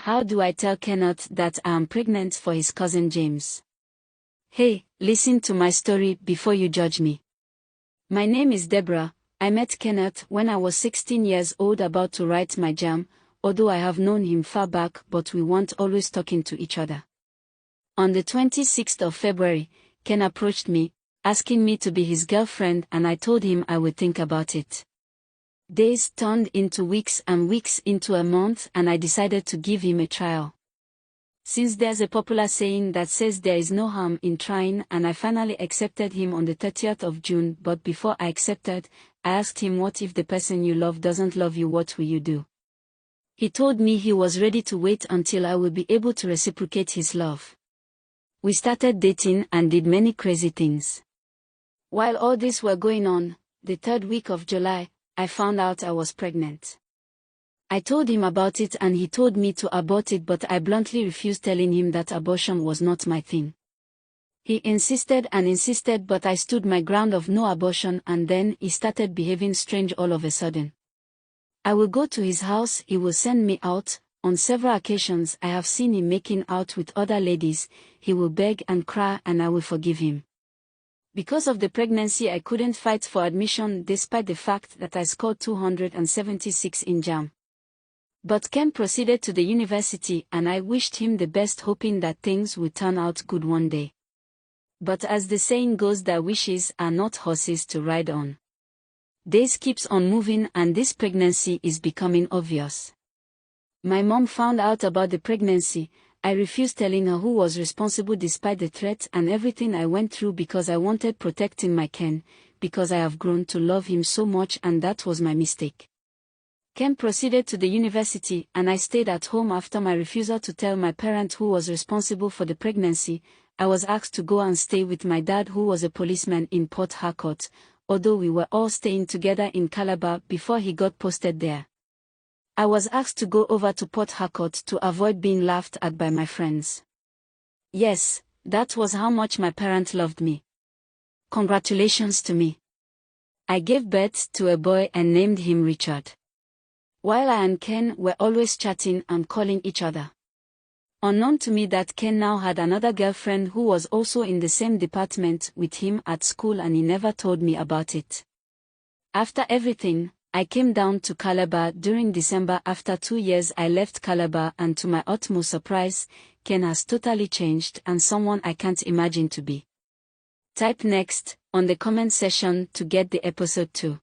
How do I tell Kenneth that I am pregnant for his cousin James? Hey, listen to my story before you judge me. My name is Deborah. I met Kenneth when I was 16 years old about to write my JAM, although I have known him far back but we weren't always talking to each other. On the 26th of February, Ken approached me, asking me to be his girlfriend, and I told him I would think about it. Days turned into weeks and weeks into a month, and I decided to give him a trial. Since there's a popular saying that says there is no harm in trying, and I finally accepted him on the 30th of June, but before I accepted, I asked him, what if the person you love doesn't love you, what will you do? He told me he was ready to wait until I would be able to reciprocate his love. We started dating and did many crazy things. While all this were going on, the third week of July, I found out I was pregnant. I told him about it and he told me to abort it, but I bluntly refused, telling him that abortion was not my thing. He insisted and insisted, but I stood my ground of no abortion, and then he started behaving strange all of a sudden. I will go to his house, he will send me out. On several occasions I have seen him making out with other ladies. He will beg and cry and I will forgive him. Because of the pregnancy I couldn't fight for admission despite the fact that I scored 276 in JAM. But Ken proceeded to the university and I wished him the best, hoping that things would turn out good one day. But as the saying goes, their wishes are not horses to ride on. Days keeps on moving and this pregnancy is becoming obvious. My mom found out about the pregnancy. I refused telling her who was responsible despite the threat and everything I went through, because I wanted protecting my Ken, because I have grown to love him so much, and that was my mistake. Ken proceeded to the university and I stayed at home after my refusal to tell my parents who was responsible for the pregnancy. I was asked to go and stay with my dad, who was a policeman in Port Harcourt, although we were all staying together in Calabar before he got posted there. I was asked to go over to Port Harcourt to avoid being laughed at by my friends. Yes, that was how much my parents loved me. Congratulations to me. I gave birth to a boy and named him Richard. While I and Ken were always chatting and calling each other. Unknown to me that Ken now had another girlfriend who was also in the same department with him at school, and he never told me about it. After everything, I came down to Calabar during December. After 2 years I left Calabar, and to my utmost surprise, Ken has totally changed and someone I can't imagine to be. Type next on the comment section to get the episode 2.